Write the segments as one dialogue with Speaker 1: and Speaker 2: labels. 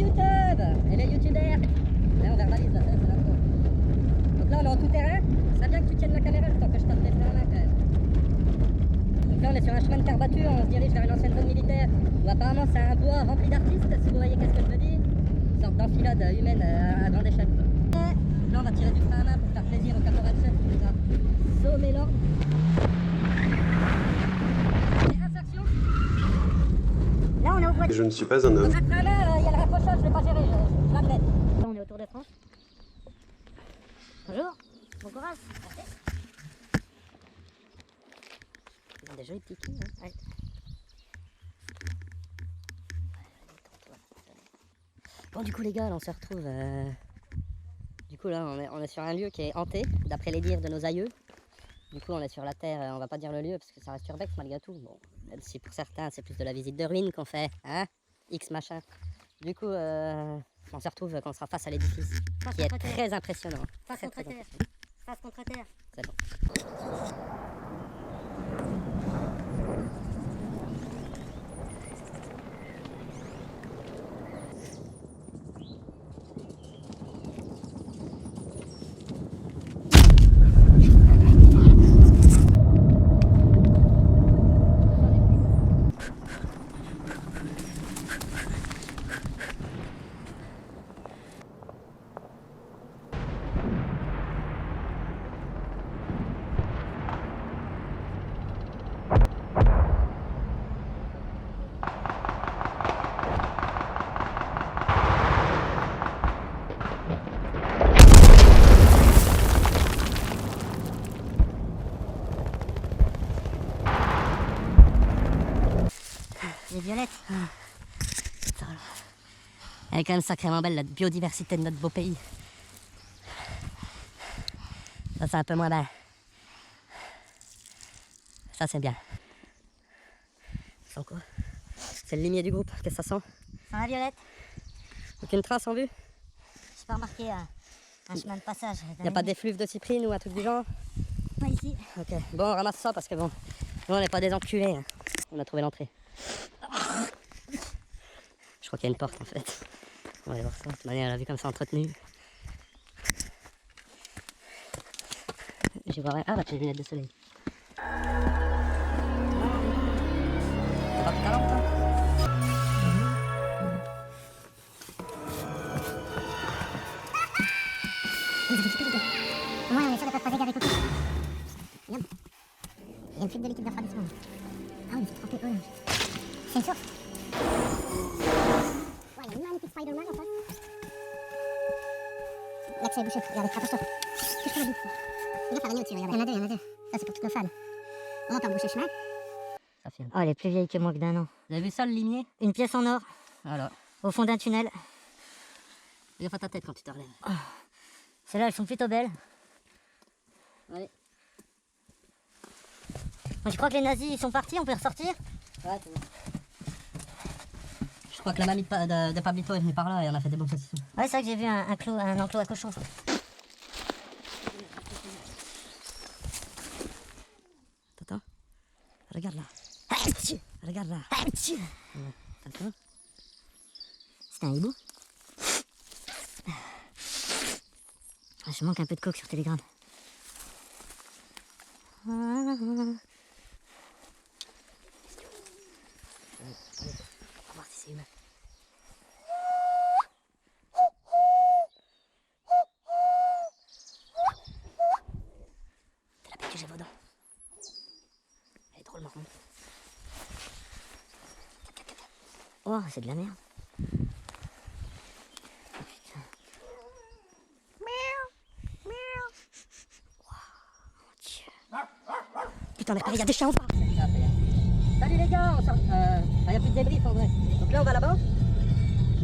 Speaker 1: YouTube et les youtubeurs. Là on verbalise là, c'est l'intro. Donc là on est en tout terrain. Ça vient que tu tiennes la caméra le temps que je tape les freins à main quand même. Donc là on est sur un chemin de terre battue, on se dirige vers une ancienne zone militaire où apparemment c'est un bois rempli d'artistes, si vous voyez qu'est-ce que je veux dire. Une sorte d'enfilade humaine à grande échelle. Là on va tirer du frein à main pour faire plaisir au caporal chef qui nous a sommé l'ordre. Insertion. Là on est au bois.
Speaker 2: Je ne suis pas un homme.
Speaker 1: Donc le frein à main, il y a le rapprochage, je ne l'ai pas géré, je l'admets. Là on est au Tour de France. Bonjour, bon courage. Ils ont des jolis petits culs, hein. Ouais. Bon du coup les gars, là, on se retrouve... Du coup là on est sur un lieu qui est hanté, d'après les dires de nos aïeux. Du coup on est sur la terre, on va pas dire le lieu parce que ça reste urbex malgré tout. Bon, même si pour certains c'est plus de la visite de ruines qu'on fait, hein, X machin. Du coup on se retrouve quand on sera face à l'édifice, qui est très impressionnant. Face contre terre, face contre terre. C'est bon. Les violettes. Elle est quand même sacrément belle, la biodiversité de notre beau pays. Ça c'est un peu moins bien. Ça c'est bien. Ça sent quoi? C'est le limier du groupe, qu'est-ce que ça sent? Ça va Violette? Aucune trace en vue? J'ai pas remarqué un chemin de passage. Il n'y a pas d'effluve de cyprine ou un truc du genre? Pas ici. Ok, bon on ramasse ça parce que bon, nous on n'est pas des enculés. Hein. On a trouvé l'entrée. Je crois qu'il y a une porte en fait. On va aller voir ça. De toute manière, elle a vu comme ça entretenue. J'y vois rien. Ah bah tu as les lunettes de soleil. T'as pas pris ta lampe toi? Au moins on est sûr de pas croiser avec le coup. Regarde. Il y a une fuite de liquide de refroidissement. Ah oui, il faut tremper. C'est une source. Ouais, il y a une magnifique Spider-Man en face. L'accès est bouché. Regardez, rapproche-toi. Touche pas la bouche. Regarde, ça va venir au-dessus, regardez. Il y en a deux. Ça, c'est pour toutes nos fans. On entend boucher le chemin. Ça filme. Oh, elle est plus vieille que moi que d'un an. Vous avez vu ça, le limier? Une pièce en or. Voilà. Au fond d'un tunnel. Fais gaffe à ta tête quand tu te relèves. Oh. Celles-là, elles sont plutôt belles. Allez. Moi, je crois que les nazis, ils sont partis, on peut ressortir? Ouais, c'est bon. Je crois que la mamie de Pablito est venue par là et on a fait des bons saucissons. Ouais, c'est vrai que j'ai vu un enclos à cochon. Attends. Regarde là. Regarde là. Attends. C'est un hibou. Je manque un peu de coke sur Telegram. On va voir si c'est humain. C'est la bête que j'ai vos dents. Elle est drôlement ronde. Oh, c'est de la merde. Oh, putain. Wow, mon Dieu. Putain, il y a des chiens ou pas? Salut les gars, il n'y a plus de débris en vrai. Donc là on va là-bas.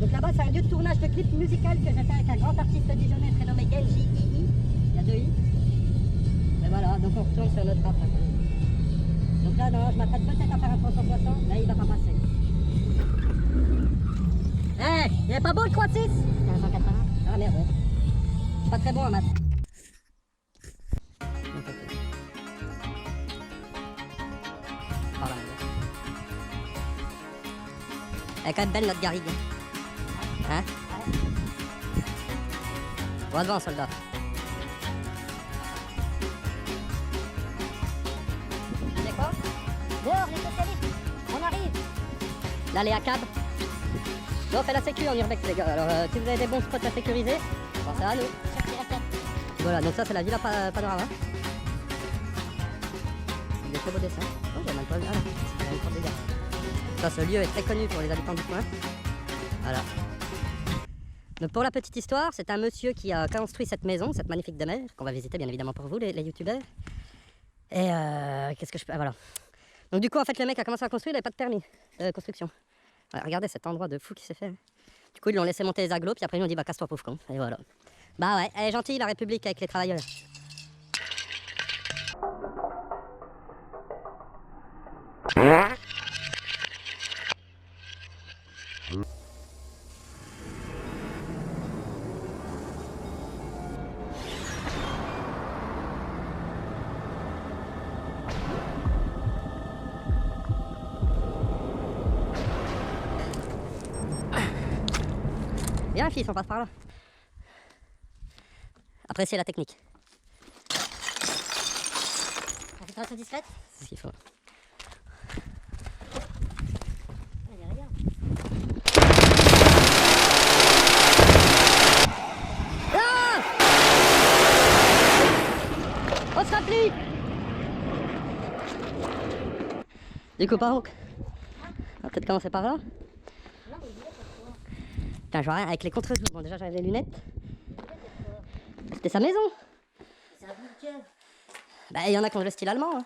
Speaker 1: Donc là-bas c'est un lieu de tournage de clip musical que j'ai fait avec un grand artiste dijonnais prénommé Genji II. Il y a deux I. Et voilà, donc on retourne sur notre rap. Donc là non, je m'apprête peut-être à faire un 360, mais il va pas passer. Hey, il est pas beau le 3-6? C'est un 180. Ah merde, ouais. Je suis pas très bon en maths. Elle est quand même belle notre garrigue. Hein? Droit devant, soldat. C'est quoi? Dehors, les socialistes, on arrive. Là, les ACAB. Nous, on fait la sécu en urbex, les gars. Alors, si vous avez des bons spots à sécuriser, pensez à nous. Voilà, donc ça, c'est la Villa Panorama. Des très beaux dessins. Oh, j'ai même pas vu. Ah, là, c'est une porte des gars. Ça, ce lieu est très connu pour les habitants du coin. Voilà. Donc pour la petite histoire, c'est un monsieur qui a construit cette maison, cette magnifique demeure, qu'on va visiter bien évidemment pour vous, les youtubeurs. Et qu'est-ce que je peux... Ah, voilà. Donc du coup, en fait, le mec a commencé à construire, il n'avait pas de permis de construction. Ouais, regardez cet endroit de fou qui s'est fait. Du coup, ils l'ont laissé monter les agglos, puis après ils lui ont dit, bah casse-toi pauvre con. Et voilà. Bah ouais, elle est gentille la République avec les travailleurs. Viens fils, on passe par là. Appréciez la technique. Infiltration discrète. C'est ce qu'il faut. Ah, on se rappelle. Du coup, par où? On va peut-être commencer par là. Putain, je vois rien avec les contre-jour. Bon, déjà, j'avais les lunettes. C'était sa maison. C'est un bulletin. Bah, il y en a qui ont le style allemand. Hein.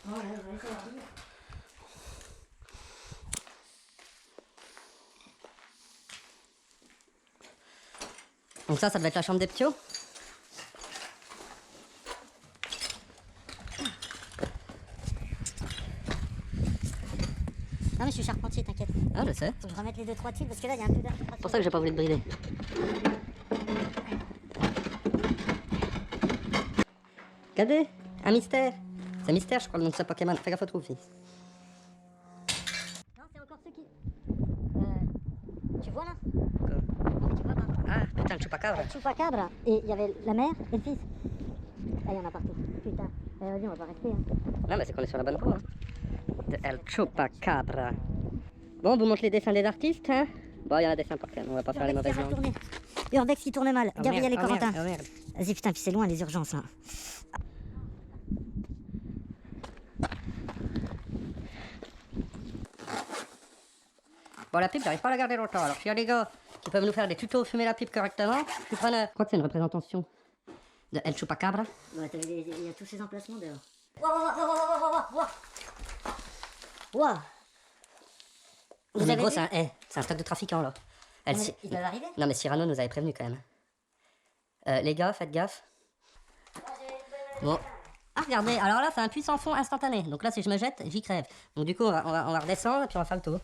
Speaker 1: Oh, là, donc ça devait être la chambre des ptios. Non mais je suis charpentier, t'inquiète. Ah je sais. Faut que je remette les 2-3 tuiles parce que là il y a un peu d'infiltration. C'est pour ça que j'ai pas voulu te brider. Regardez, un mystère. C'est mystère je crois le nom de ce Pokémon. Fais gaffe au trou fils. Non c'est encore ceux qui... Tu vois là? Quoi? Non mais tu vois pas. Ah putain le chupacabra. Le chupacabra. Et il y avait la mère et le fils. Ah il y en a partout. Putain. Vas-y on va pas rester. Hein. Non mais c'est qu'on est sur la bonne voie. Hein. De El Chupacabra. Bon, on vous montre les dessins des artistes, hein. Bon, il y a un dessin par terre, on va pas faire les mauvaises langues. Urbex qui tourne mal, Gabriel et Corentin. Oh, merde. Vas-y, putain, puis c'est loin les urgences, là. Bon, la pipe, j'arrive pas à la garder longtemps, alors s'il y a des gars qui peuvent nous faire des tutos fumer la pipe correctement, je suis preneur. Je crois que c'est une représentation de El Chupacabra. Ouais, il y a tous ces emplacements dehors. Waouh. Mais gros, c'est un stock de trafiquants là. Il va arriver. Non mais Cyrano nous avait prévenu quand même. Les gars, faites gaffe. Bon. Ah regardez, alors là c'est un puits sans fond instantané. Donc là si je me jette, j'y crève. Donc du coup on va redescendre et puis on va faire le tour.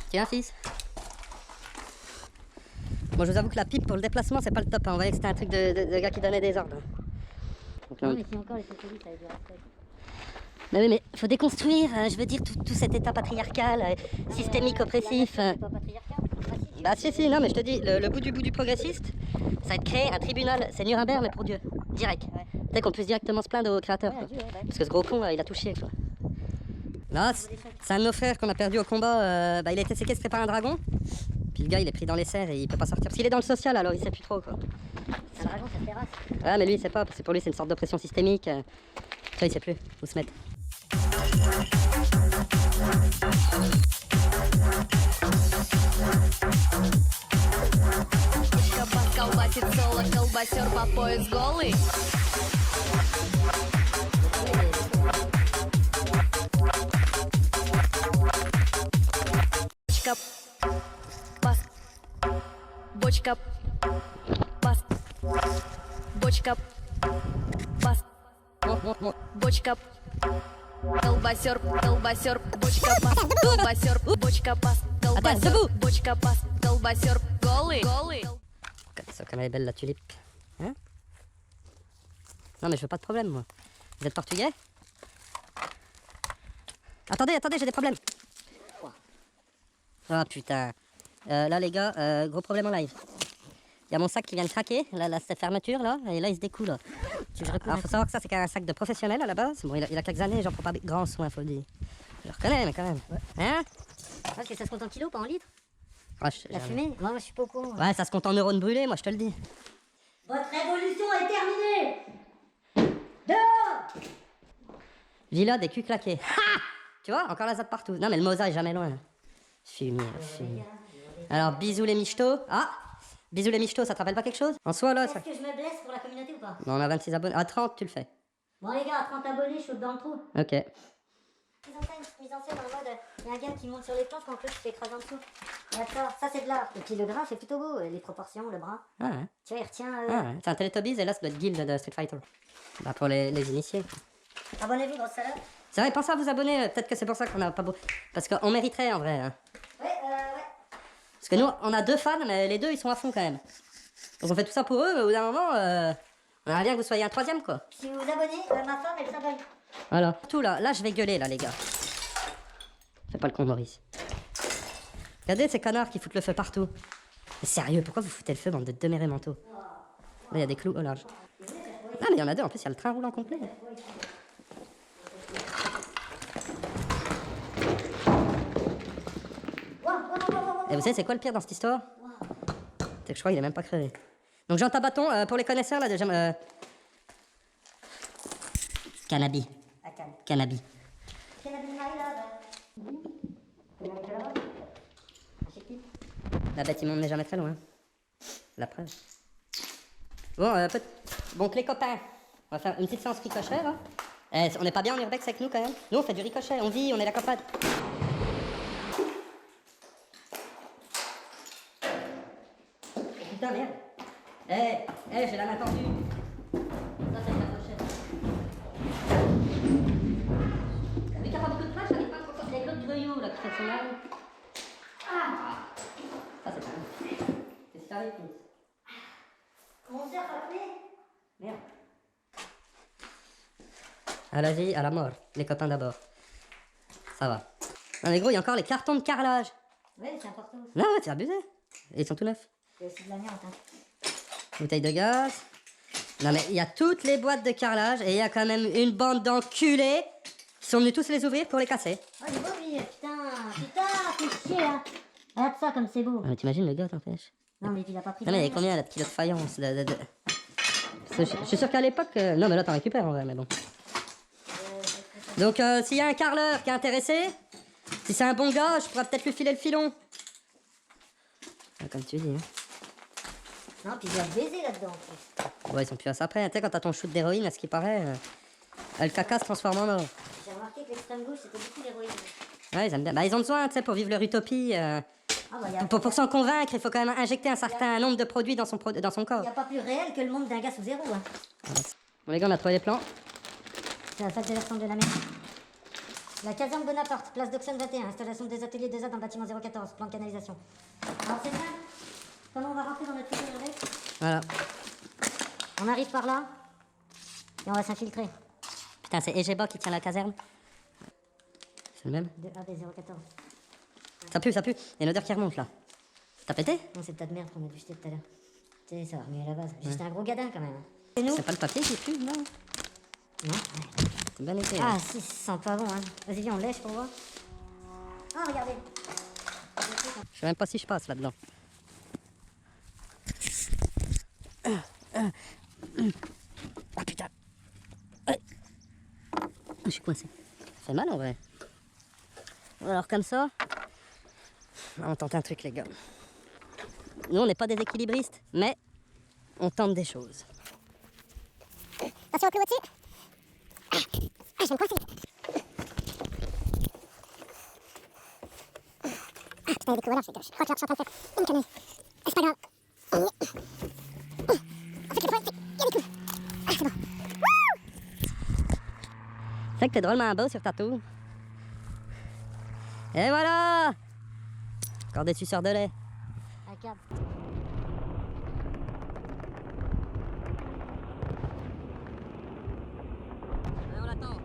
Speaker 1: Tiens fils. Bon je vous avoue que la pipe pour le déplacement c'est pas le top. Hein. On voyait que c'était un truc de gars qui donnait des ordres. Donc, non mais si encore les socialistes avaient du respect. Mais oui, mais faut déconstruire, je veux dire, tout cet état patriarcal, systémique, oppressif. C'est pas patriarcal, raciste. Bah si, non, mais je te dis, le bout du progressiste, ça va être créer un tribunal, c'est Nuremberg, mais pour Dieu, direct. Ouais. Peut-être qu'on puisse directement se plaindre au créateur, ouais, quoi. Parce que ce gros con, il a tout chié, quoi. Là, c'est un de nos frères qu'on a perdu au combat, il a été séquestré par un dragon, puis le gars, il est pris dans les serres et il peut pas sortir, parce qu'il est dans le social, alors il sait plus trop, quoi. C'est un dragon, ça se terrasse. Ouais, mais lui, il sait pas, parce que pour lui, c'est une sorte d'oppression systémique. Ça, il sait plus où se mettre. Колбасит соло, колбасер по пояс голый. Бочка, пас, бочка, пас, бочка. Колбасер, бочка пас, колбасер, бочка пас, колбасер, бочка пас, колбасер, голый. Ça, comme elle est belle la tulipe. Hein? Non mais je veux pas de problème moi. Vous êtes portugais? Attendez, j'ai des problèmes. Ah putain. Là les gars, gros problème en live. Il y a mon sac qui vient de craquer, là cette fermeture là, et là il se découle. Là. Alors faut savoir que ça c'est quand même un sac de professionnel à la base. Bon il a quelques années, j'en prends pas grand soin faut le dire. Je le reconnais mais quand même. Ouais. Hein?
Speaker 2: Parce que ça se compte en kilos, pas en litres.
Speaker 1: Ah,
Speaker 2: La fumée? Moi je suis pas au courant.
Speaker 1: Ouais ça se compte en neurones brûlés, moi je te le dis.
Speaker 2: Votre révolution est terminée. Dehors.
Speaker 1: Villa des culs claqués. Ha! Tu vois, encore la zappe partout. Non mais le Mosa est jamais loin. Fumier, fumier. Alors bisous les michetots. Ah! Bisous les michetots, ça te rappelle pas quelque chose? En soi là,
Speaker 2: Est-ce
Speaker 1: ça...
Speaker 2: que je me blesse pour la communauté ou pas?
Speaker 1: Bon, on a 26 abonnés. À 30 tu le fais.
Speaker 2: Bon les gars, à 30 abonnés, je saute dans le trou.
Speaker 1: Ok.
Speaker 2: Mise en scène en mode, il y a un gars qui monte sur les planches quand l'autre se fait écraser en dessous. Regarde ça c'est de l'art. Et puis le gras c'est plutôt beau, les proportions, le bras.
Speaker 1: Ah ouais.
Speaker 2: Tu vois, il retient...
Speaker 1: Ah ouais. C'est un Teletubbies et là ça doit être Guild de Street Fighter. Bah pour les initiés.
Speaker 2: Abonnez-vous, grosse salope.
Speaker 1: C'est vrai, pensez à vous abonner, peut-être que c'est pour ça qu'on a pas beau... Parce qu'on mériterait en vrai. Hein.
Speaker 2: Ouais.
Speaker 1: Parce que nous, on a 2 fans, mais les 2 ils sont à fond quand même. Donc on fait tout ça pour eux, mais au bout d'un moment, on aimerait bien que vous soyez un 3ème quoi.
Speaker 2: Si vous vous abonnez, ma femme elle s'abonne.
Speaker 1: Voilà. Tout là je vais gueuler là les gars. Fais pas le con Maurice. Regardez ces connards qui foutent le feu partout. Mais sérieux, pourquoi vous foutez le feu bande de demeurés mentaux? Là il y a des clous au large. Ah mais il y en a 2, en plus il y a le train roulant complet. Et vous savez c'est quoi le pire dans cette histoire? C'est que je crois qu'il est même pas crevé. Donc Jean Tabaton, pour les connaisseurs là, déjà... Cannabis.
Speaker 2: À Cannes.
Speaker 1: Cannabis.
Speaker 2: Cannabis Marie là.
Speaker 1: La bête immonde n'est jamais très loin. La preuve. Bon, donc les copains, on va faire une petite séance ricochet là. On n'est pas bien en urbex avec nous quand même. Nous on fait du ricochet, on vit, on est la campagne. Putain merde. J'ai la main tendue. Ça c'est la pochette. Vu qu'il n'y a pas beaucoup de place, j'arrive pas trop fort. Il y a Claude Greuillot là qui fait son âme. Ah. Ça c'est pas bon. C'est sérieux, Chris.
Speaker 2: Comment ça rappeler?
Speaker 1: Merde. À la vie, à la mort. Les copains d'abord. Ça va. Non mais gros, il y a encore les cartons de carrelage.
Speaker 2: Ouais, c'est important.
Speaker 1: Non, ouais, c'est abusé. Et ils sont tout neufs.
Speaker 2: Il y a aussi de la merde, hein.
Speaker 1: Bouteille de gaz. Non mais il y a toutes les boîtes de carrelage et il y a quand même une bande d'enculés qui sont venus tous les ouvrir pour les casser.
Speaker 2: Oh, il est beau lui, putain, fais chier hein. Regarde ça comme c'est beau.
Speaker 1: Ah, mais t'imagines le gars t'empêche.
Speaker 2: Non mais il a pas pris
Speaker 1: Non mais il y a combien là de kilos de faïence Je suis sûr qu'à l'époque... Non mais là t'en récupères en vrai mais bon. Donc s'il y a un carreleur qui est intéressé, si c'est un bon gars, je pourrais peut-être lui filer le filon. Ah, comme tu dis hein.
Speaker 2: Non, puis il doit baiser là-dedans en plus.
Speaker 1: Ouais ils sont plus à ça après, tu sais quand t'as ton shoot d'héroïne à ce qui paraît, le caca se transforme en or.
Speaker 2: J'ai remarqué que l'extrême gauche c'était beaucoup l'héroïne.
Speaker 1: Ouais ils aiment bien, bah ils ont besoin tu sais pour vivre leur utopie. Pour s'en convaincre, il faut quand même injecter un certain nombre de produits dans son corps.
Speaker 2: Il n'y a pas plus réel que le monde d'un gars sous zéro. Hein.
Speaker 1: Bon les gars, on a trouvé les plans.
Speaker 2: C'est la salle de versant de la mer. La caserne Bonaparte, place d'Auxonne 21, installation des ateliers 2A dans le bâtiment 014, plan de canalisation. Alors c'est ça. Comment on va rentrer dans notre futur avec?
Speaker 1: Voilà.
Speaker 2: On arrive par là et on va s'infiltrer.
Speaker 1: Putain, c'est Egeba qui tient la caserne. C'est le même?
Speaker 2: 2A des 014.
Speaker 1: Ça pue, ça pue. Il y a une odeur qui remonte là. T'as pété?
Speaker 2: Non, c'est le tas de merde qu'on a dû jeter tout à l'heure. Tu sais, ça va remuer à la base. J'étais un gros gadin quand même. Et nous?
Speaker 1: C'est pas le papier qui pue, non?
Speaker 2: Non.
Speaker 1: C'est bien été.
Speaker 2: Ah, si, ça sent pas bon, hein. Vas-y, viens, on lèche pour voir. Ah, regardez.
Speaker 1: Je sais même pas si je passe là-dedans. Ah putain. Ouais. Je suis coincé. Ça fait mal en vrai. Alors comme ça, on tente un truc les gars. Nous on n'est pas des équilibristes, mais on tente des choses.
Speaker 3: Attention au clou au-dessus. Ah, je vais me coincer. Ah putain, il y a des clous, voilà, je crois que je suis en train de faire une connerie. Ah, c'est pas grave. En fait, le problème, c'est qu'il y a des clous. Ah, c'est bon.
Speaker 1: C'est vrai que t'es drôlement beau sur ta tour. Et voilà! Encore des suceurs de lait.
Speaker 2: Un câble.
Speaker 1: On l'attend.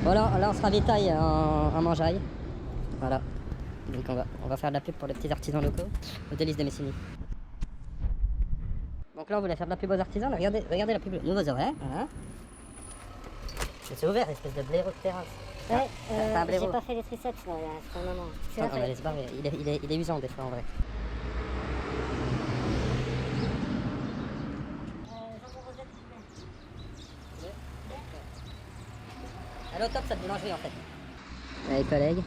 Speaker 1: Voilà, là on se ravitaille en mangeaille. Voilà. Donc on va faire de la pub pour les petits artisans locaux. Au délice de Messini. Donc là on voulait faire de la pub aux artisans. Là, regardez la pub. Nouveaux horaires. Voilà. C'est ouvert, espèce de blaireau de terrasse.
Speaker 2: Ouais,
Speaker 1: t'as un blaireau.
Speaker 2: j'ai pas fait les triceps là, pour le moment. Je suis là,
Speaker 1: On va laisser barrer. Il est usant des fois en vrai. Elle est au top cette boulangerie en fait. Allez collègues.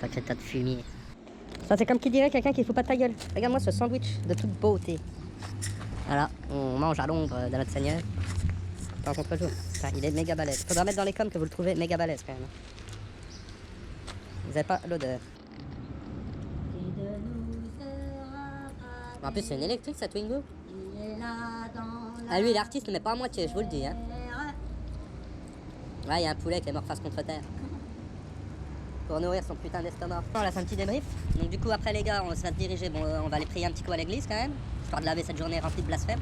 Speaker 1: Sacré tas de fumier. Ça c'est comme qui dirait quelqu'un qui fout pas de ta gueule. Regarde-moi ce sandwich de toute beauté. Voilà, on mange à l'ombre de notre Seigneur. Pas en contre-jour. Enfin, il est méga balèze. Faudra mettre dans les coms que vous le trouvez méga balèze quand même. Vous avez pas l'odeur. En plus c'est une électrique cette Twingo. Ah lui il est artiste mais pas à moitié, je vous le dis hein. Ouais, il y a un poulet qui est mort face contre terre. Pour nourrir son putain d'estomac. Là, c'est un petit débrief. Donc, du coup, après, les gars, on va se diriger. Bon, on va aller prier un petit coup à l'église quand même. Histoire de laver cette journée remplie de blasphèmes.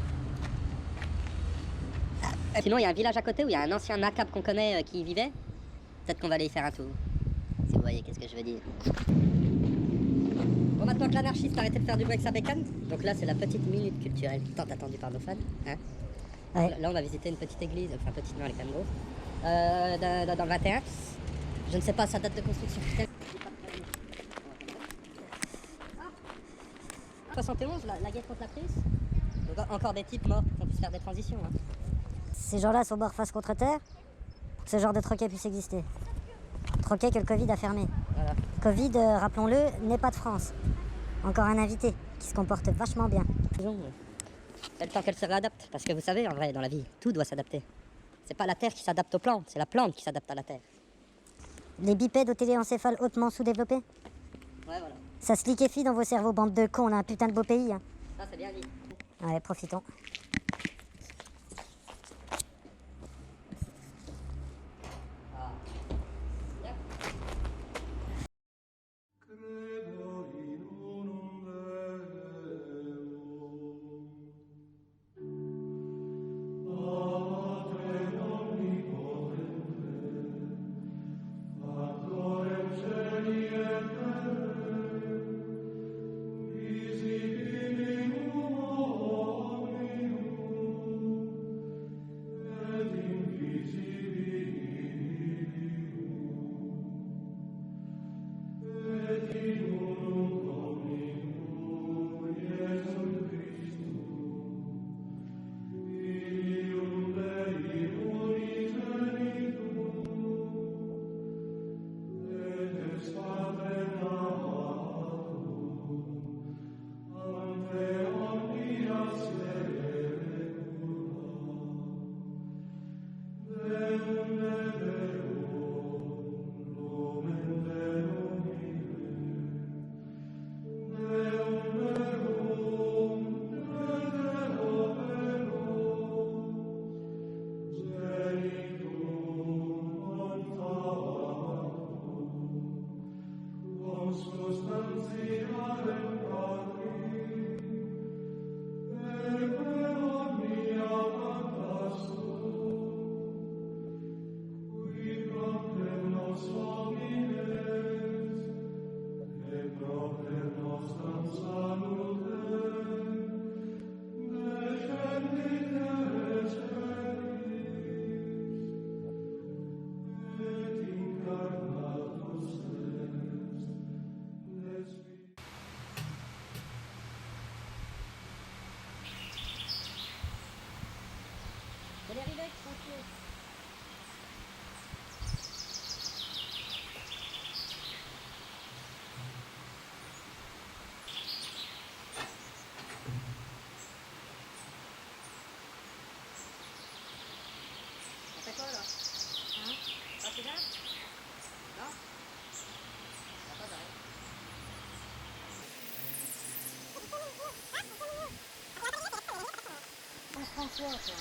Speaker 1: Sinon, il y a un village à côté où il y a un ancien nacab qu'on connaît qui y vivait. Peut-être qu'on va aller y faire un tour. Si vous voyez, qu'est-ce que je veux dire. Bon, maintenant que l'anarchiste a arrêté de faire du bruit avec sa bécane. Donc là, c'est la petite minute culturelle tant attendue par nos fans. Hein ouais. Là, on va visiter une petite église. Enfin, petite, non, elle est quand même grosse. Dans le 21. Je ne sais pas sa date de construction. 71, la guerre contre la prise. Donc encore des types morts pour qu'on puisse faire des transitions. Hein.
Speaker 2: Ces gens-là sont morts face contre terre pour que ce genre de troquet puisse exister. Troquet que le Covid a fermé.
Speaker 1: Voilà.
Speaker 2: Covid, rappelons-le, n'est pas de France. Encore un invité qui se comporte vachement bien.
Speaker 1: C'est le temps qu'elle se réadapte. Parce que vous savez, en vrai, dans la vie, tout doit s'adapter. C'est pas la terre qui s'adapte aux plantes, c'est la plante qui s'adapte à la terre.
Speaker 2: Les bipèdes aux téléencéphales hautement sous-développés.
Speaker 1: Ouais, voilà.
Speaker 2: Ça se liquéfie dans vos cerveaux, bande de cons, on a un putain de beau pays. Hein.
Speaker 1: Ça, c'est bien dit.
Speaker 2: Ouais, profitons.
Speaker 1: Elle est arrivée, tranquille. On fait quoi là? Hein? Pas de cigare? Non? Ah, pas d'arrêt.
Speaker 2: François, quoi.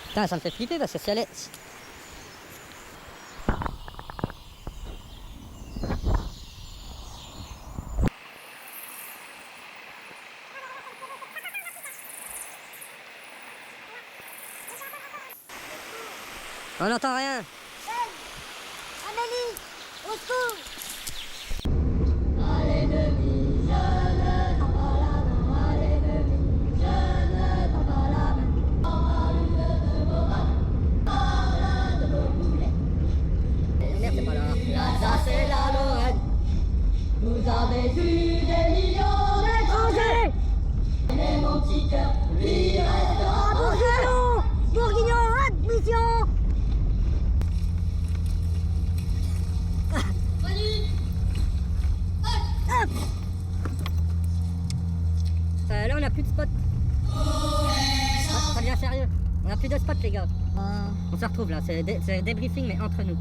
Speaker 1: Putain, ça me fait flipper parce que si elle est... On n'entend rien.
Speaker 2: Amélie, au secours!
Speaker 1: Merde, c'est pas là. Ça c'est la Lorraine. Vous avez vu des millions d'étrangers. Mais mon petit cœur, lui restera.
Speaker 2: Bourguignon! Bourguignon, admission!
Speaker 1: Là on a plus de spot. Ça devient sérieux. On a plus de spot les gars. On se retrouve là, c'est débriefing mais entre nous.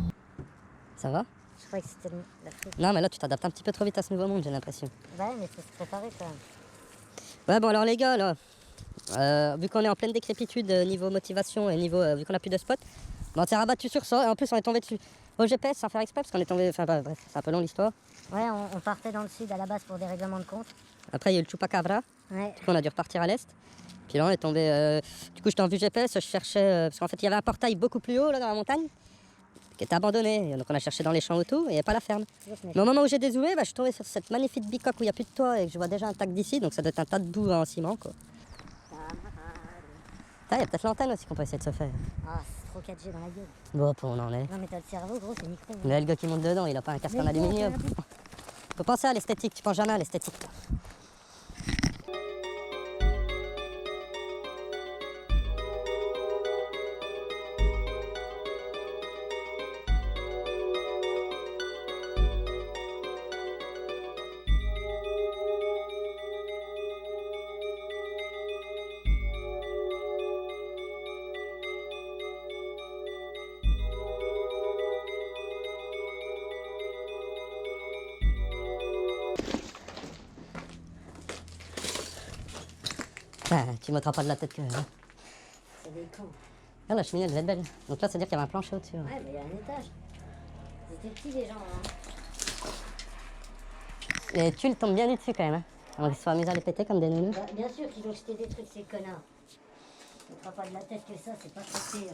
Speaker 1: Ça va?
Speaker 2: Je croyais que c'était l'Afrique.
Speaker 1: Non mais là tu t'adaptes un petit peu trop vite à ce nouveau monde j'ai l'impression.
Speaker 2: Ouais, mais faut se préparer quand même.
Speaker 1: Ouais bon alors les gars là, vu qu'on est en pleine décrépitude niveau motivation et niveau vu qu'on a plus de spot, on s'est rabattu sur ça et en plus on est tombé dessus au GPS sans faire exprès parce qu'on est tombé, enfin bah, bref c'est un peu long l'histoire.
Speaker 2: Ouais, on partait dans le sud à la base pour des règlements de compte.
Speaker 1: Après il y a eu le Chupacabra,
Speaker 2: Ouais.
Speaker 1: du coup on a dû repartir à l'est. Puis là on est tombé, du coup j'étais en vue GPS, je cherchais, parce qu'en fait il y avait un portail beaucoup plus haut là dans la montagne qui était abandonné, et donc on a cherché dans les champs autour et il n'y avait pas la ferme. Mais au moment où j'ai dézoomé, bah, je suis tombé sur cette magnifique bicoque où il n'y a plus de toit et que je vois déjà un tac d'ici, donc ça doit être un tas de boue en ciment quoi. Il y a peut-être l'antenne aussi qu'on peut essayer de se faire.
Speaker 2: Ah, c'est trop 4G dans la gueule.
Speaker 1: Bon, on en est.
Speaker 2: Non, mais t'as le cerveau, gros, c'est micro.
Speaker 1: Mais le gars qui monte dedans, il a pas un casque en
Speaker 2: Mais
Speaker 1: aluminium.
Speaker 2: bon,
Speaker 1: Faut penser à l'esthétique, tu penses jamais à l'esthétique. Ah, tu m'ôteras pas de la tête que. Hein.
Speaker 2: C'est des cons.
Speaker 1: Ah, la cheminée elle devait être belle. Donc là, ça veut dire qu'il y avait un plancher au-dessus. Ouais.
Speaker 2: Ouais, mais il y a un étage. Ils étaient petits, les gens, hein.
Speaker 1: Les tuiles tombent bien dessus quand même. Hein. On se soit amusés à les péter comme des nounous.
Speaker 2: Bah, bien sûr qu'ils ont jeté des trucs, ces connards. On ne fera pas de la tête que ça, c'est pas traité.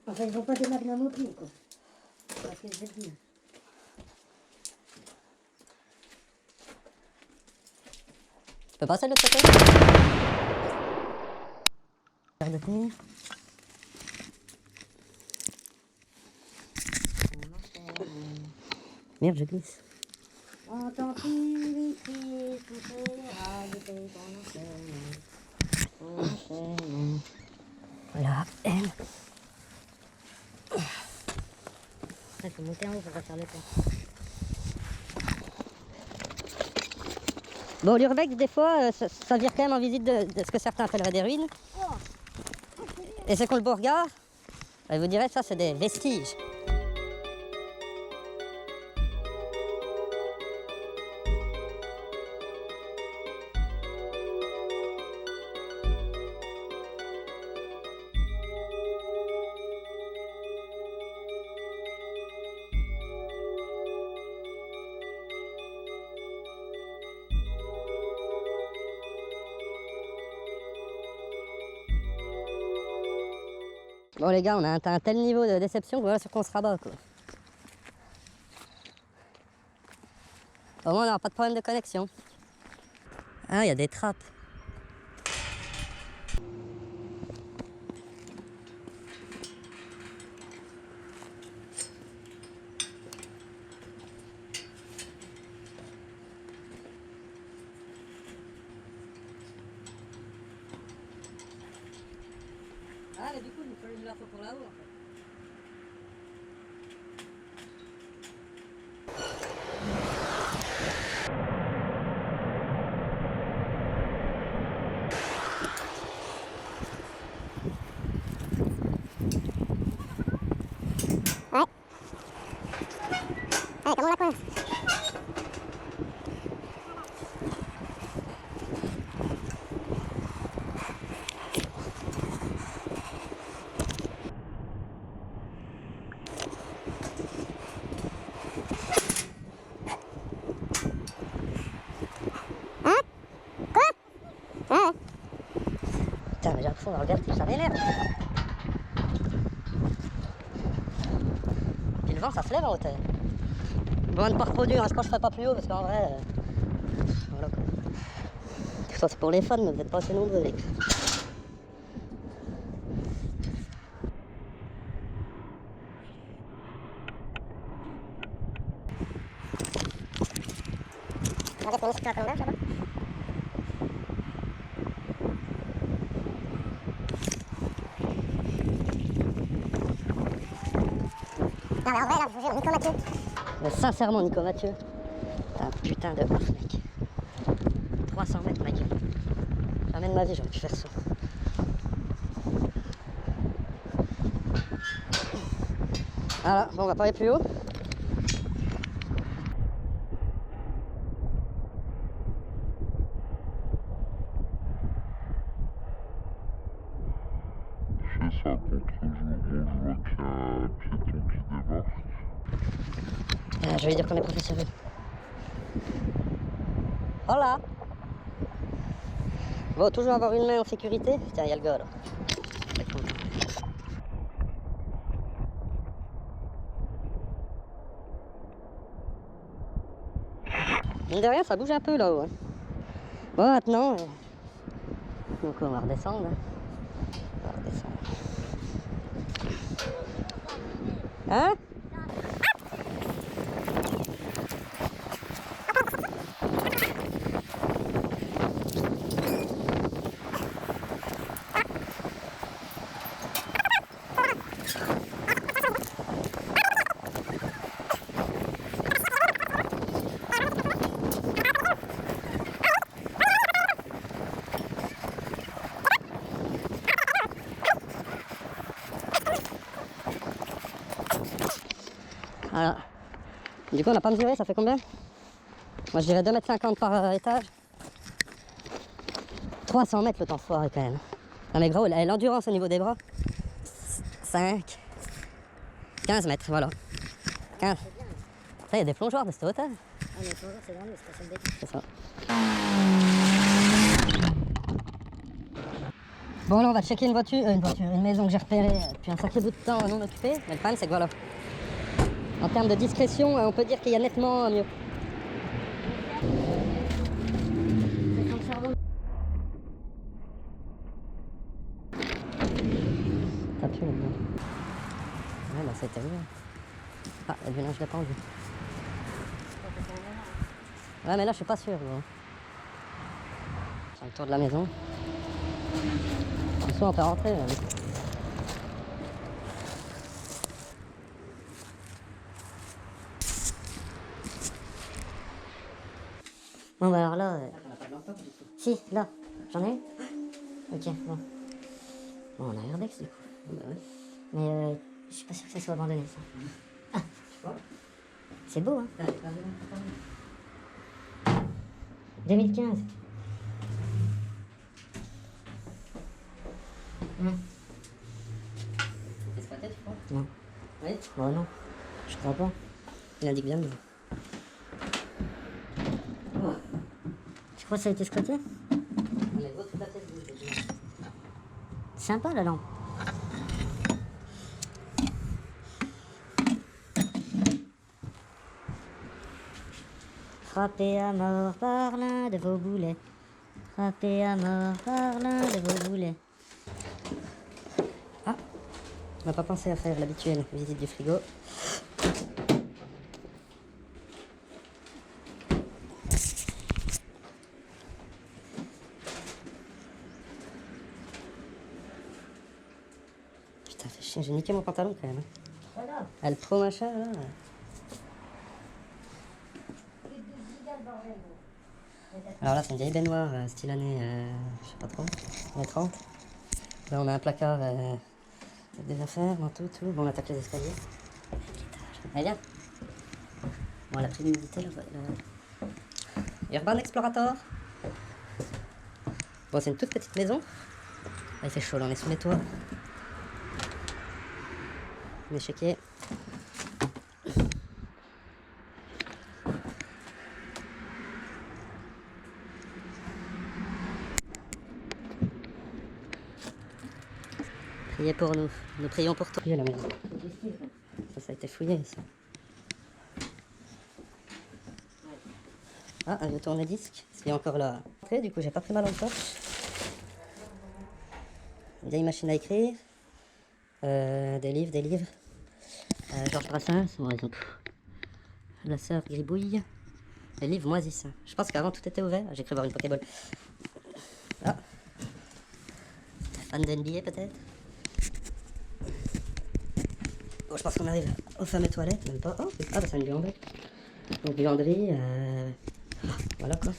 Speaker 2: Enfin, ils vont pas des magnum au pied, quoi. C'est ce que je veux dire.
Speaker 1: Tu peux passer de l'autre côté? Verre de thé. Merde, je glisse.
Speaker 2: Entends-tu crier toutes les rails qu'on enchaîne.
Speaker 1: La haine.
Speaker 2: Il faut monter en haut pour pas faire le pont.
Speaker 1: Bon, l'urbex, des fois, ça vire quand même en visite de ce que certains appelleraient des ruines. Et c'est qu'on le beau regard, je vous dirais, ça, c'est des vestiges. Bon les gars, on a atteint un tel niveau de déception que voilà sur quoi on se rabat quoi. Au moins on n'aura pas de problème de connexion. Ah, il y a des trappes. Ah, mais du coup, il nous la faut pour là-haut en fait.
Speaker 3: Ouais, comment on la coince? Hein? Quoi? Ouais.
Speaker 1: Putain, mais j'ai l'impression dans le vertige, ça m'énerve. vent ça se lève en hauteur. Bon, à ne pas reproduire, hein. Je pense que je ferai pas plus haut parce qu'en vrai. Voilà quoi. Tout ça c'est pour les fans, mais vous n'êtes pas assez nombreux les gars.
Speaker 3: On va finir sur la commande, là-bas. Non mais en vrai là, je vous jure, Nico Mathieu.
Speaker 1: Mais sincèrement Nico Mathieu, t'es un putain de ouf mec. 300 mètres ma gueule. Jamais de ma vie j'aurais pu faire ça. Voilà, bon on va pas aller plus haut.
Speaker 4: Je fais ça contre le jour où je vois qu'il y a un piéton qui débarque.
Speaker 1: Je vais lui dire qu'on est professionnel. Voilà. Bon, toujours avoir une main en sécurité. Tiens, il y a le gars là. Mine de rien, ça bouge un peu là-haut. Hein. Bon, maintenant, donc on va redescendre. Hein. On va redescendre. Hein? Voilà. Du coup, on n'a pas mesuré, ça fait combien? Moi, je dirais 2,50 m par étage. 300 mètres le temps foiré quand même. Non mais gros, l'endurance au niveau des bras. 5, 15 mètres, voilà. 15. Ça, il y a des plongeoires de cette hauteur.
Speaker 2: Ah, mais bonjour, c'est grand, c'est pas celle
Speaker 1: C'est ça. Bon, là, on va checker une maison que j'ai repérée depuis un sacré bout de temps non occupée. Mais le problème, c'est que voilà. En termes de discrétion, on peut dire qu'il y a nettement mieux. T'as pu là-dedans. Ouais, bah c'était bien. Ah, il y a du linge de pendu. Ouais, mais là, je suis pas sûr. Gros. C'est le tour de la maison. Soit on peut rentrer. Là.
Speaker 2: Bon, bah alors là. Si, là, j'en ai eu. Ok, bon. Bon, on a Urbex du coup. Mais je suis pas sûr que ça soit abandonné ça. Ah, c'est beau, hein. 2015.
Speaker 1: C'est squatté, tu crois?
Speaker 2: Non.
Speaker 1: Oui.
Speaker 2: Bon, non. Je crois pas.
Speaker 1: Il indique bien.
Speaker 2: Tu crois que ça a été squatté?
Speaker 1: Les autres, tout à fait, bouge.
Speaker 2: Sympa la lampe. Frappé à mort par l'un de vos boulets. Frappé à mort par l'un de vos boulets.
Speaker 1: Ah, on n'a pas pensé à faire l'habituelle visite du frigo. Putain, fais chier, j'ai niqué mon pantalon quand même.
Speaker 2: Voilà.
Speaker 1: Ah, le pro machin là. Alors là, c'est une vieille baignoire style année, je sais pas trop, années 30. Là, on a un placard avec des affaires, manteau, tout. Bon, on attaque les escaliers. Allez, viens. Bon, elle a pris l'humidité là. Urban Explorator. Bon, c'est une toute petite maison. Ah, il fait chaud, là, on est sous les toits. On est checké. Priez pour nous. Nous prions pour toi. La maison. Ça a été fouillé, ça. Ah, un vieux tourne-disque. C'est encore là. Après, du coup, j'ai pas pris ma lampe torche. Une vieille machine à écrire. Des livres. Georges Brassens, par exemple. La sœur Gribouille. Les livres moisissent. Je pense qu'avant tout était ouvert. J'ai cru voir une Pokéball. Ah. Fan d'NBA peut-être. Bon, je pense qu'on arrive aux fameuses toilettes, même pas. Oh, ah, bah c'est une buanderie. Donc buanderie, voilà quoi.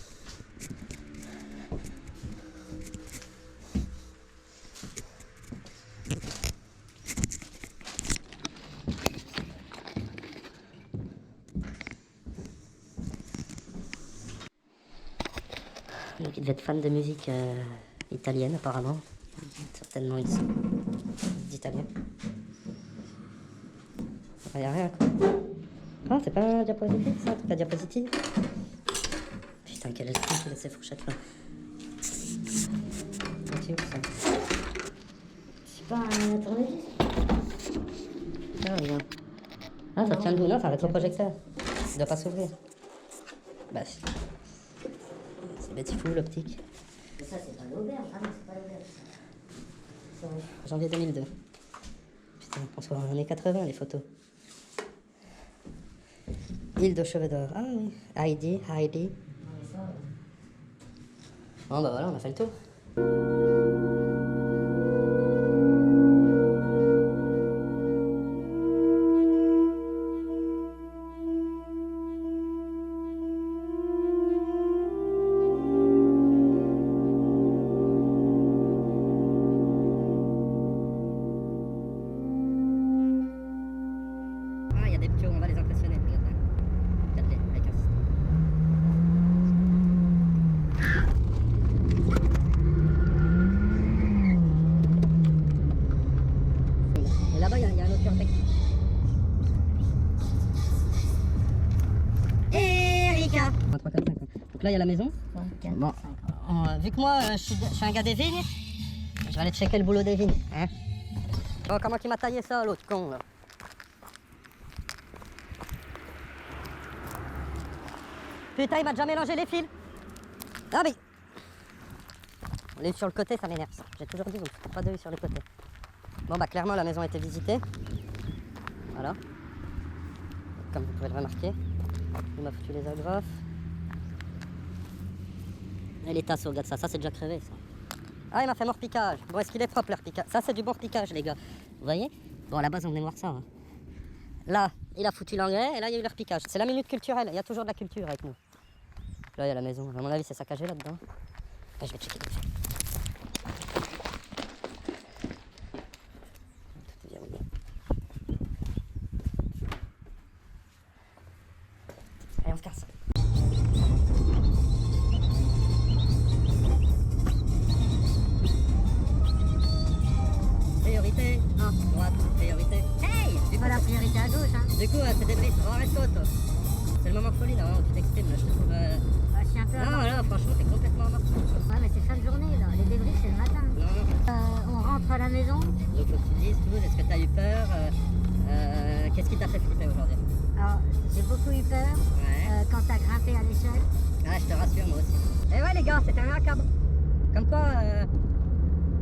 Speaker 1: Donc il devait être fan de musique italienne apparemment. Certainement ils sont d'Italiens. Il n'y a rien quoi. Ah, c'est pas un diapositive ça, c'est pas diapositive. Putain, quel esprit qu'il a ces fourchettes là. C'est où ça?
Speaker 2: C'est pas un tournevis?
Speaker 1: Ah, regarde. Ah, ça tient debout, non, c'est un rétroprojecteur. Il doit pas s'ouvrir. Bah, c'est bête fou l'optique.
Speaker 2: Mais ça, c'est pas l'auberge. Ah non, c'est pas l'auberge. C'est vrai.
Speaker 1: Janvier 2002. Putain, on se voit en années 80 les photos. Île de cheveux d'or. Ah oui. Heidi. Bon bah voilà, on a fait le tour. Ah, il y a des petits, on va les impressionner. Regarde là. Regarde-les, avec un système. Et là-bas, il y a un autre urbex. Erika. 3, 4, 5. Donc là, il y a la maison. Bon, vu que moi, je suis un gars des vignes, je vais aller checker le boulot des vignes. Hein. Oh, comment il m'a taillé ça, l'autre con, là. Putain, il m'a déjà mélangé les fils. Ah mais... Les sur le côté, ça m'énerve. J'ai toujours dit, vous ne faites pas de sur le côté. Bon bah clairement, la maison a été visitée. Voilà. Comme vous pouvez le remarquer. Il m'a foutu les agrafes. Et les tasses, regarde ça. Ça, c'est déjà crevé, ça. Ah, il m'a fait mort piquage. Bon, est-ce qu'il est propre, leur piquage? Ça, c'est du bon piquage, les gars. Vous voyez? Bon, à la base, on venait voir ça. Hein. Là, il a foutu l'engrais et là, il y a eu leur piquage. C'est la minute culturelle. Il y a toujours de la culture avec nous. Là, il y a la maison. À mon avis, c'est saccagé là-dedans. Là, je vais checker tout de suite. Tout est verrouillé. Allez, on se casse. Priorité 1, droite, priorité. Hey! Du coup,
Speaker 2: Pas la priorité à gauche, hein.
Speaker 1: Du coup, c'est des brises. Oh, reste-toi, toi. C'est le moment de folie, là. Tu t'exprimes, là. Je te trouve.
Speaker 2: Ah, je suis un peu
Speaker 1: Non, là, franchement, t'es complètement mort.
Speaker 2: Ouais, mais c'est fin de journée, là. Les débris, c'est le matin.
Speaker 1: Non.
Speaker 2: On rentre à la maison.
Speaker 1: Donc, faut que tu te dises, tout, est-ce que t'as eu peur qu'est-ce qui t'a fait flipper aujourd'hui?
Speaker 2: Alors, j'ai beaucoup eu peur
Speaker 1: Ouais.
Speaker 2: quand t'as grimpé à l'échelle.
Speaker 1: Ah, je te rassure, moi aussi. Et ouais, les gars, c'était un macabre. Comme quoi,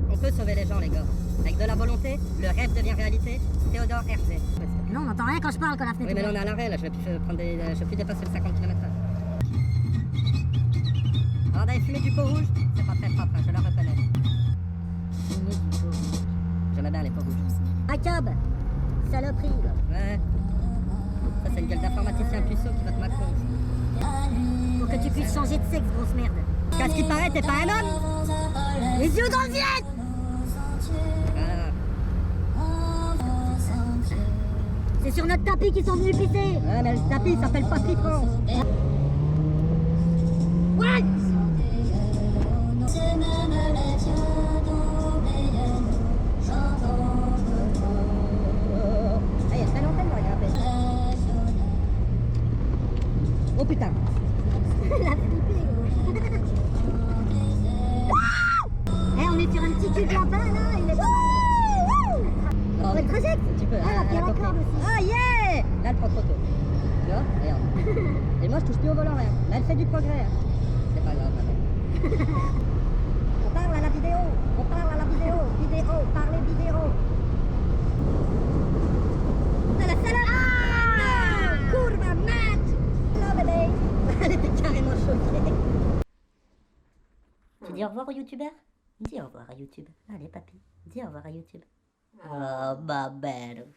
Speaker 1: on peut sauver les gens, les gars. Avec de la volonté, le rêve devient réalité. Théodore Herzl.
Speaker 2: Non, on n'entend rien quand je parle quand la fenêtre
Speaker 1: Oui, mais
Speaker 2: est
Speaker 1: là, on est
Speaker 2: ouverte.
Speaker 1: à l'arrêt, là. Je vais plus dépasser le 50 km/h. Alors, d'aller fumer du pot rouge, c'est pas très propre, hein, je le reconnais.
Speaker 2: Fumer du pot.
Speaker 1: J'aimais bien les pots rouges.
Speaker 2: Un cab, saloperie.
Speaker 1: Ouais. Ça, c'est une gueule d'informaticien puceau qui va te macron.
Speaker 2: Pour que tu puisses changer de sexe, grosse merde.
Speaker 1: Qu'à ce qui paraît, t'es pas un homme?
Speaker 2: Les yeux dans le ciel.
Speaker 1: Voilà.
Speaker 2: C'est sur notre tapis qu'ils sont venus pisser.
Speaker 1: Ouais, mais le tapis, il s'appelle Patrick France.
Speaker 2: Ouais.
Speaker 1: Ah, il y a très longtemps qu'on va grimper. Oh putain.
Speaker 2: On est sur un petit cube lapin là, il est pas mal.
Speaker 1: Non,
Speaker 2: Ouais, le trajet.
Speaker 1: tu peux.
Speaker 2: Ah, la pierre à
Speaker 1: compris.
Speaker 2: corde aussi.
Speaker 1: Ah, yeah! Là, elle prend trop tôt. Tu vois? Regarde. Et moi, je je touche plus au volant, hein. Mais elle fait du progrès, hein. C'est pas grave, madame. On parle à la vidéo. On parle à la vidéo. Vidéo, parlez vidéo. T'as la salade. Ah non, curva, match. Non, bébé. Elle était carrément choquée.
Speaker 2: Tu dis au revoir aux youtubeurs? Dis au revoir à YouTube. Allez, papy, dis au revoir à YouTube. Oh, ma belle.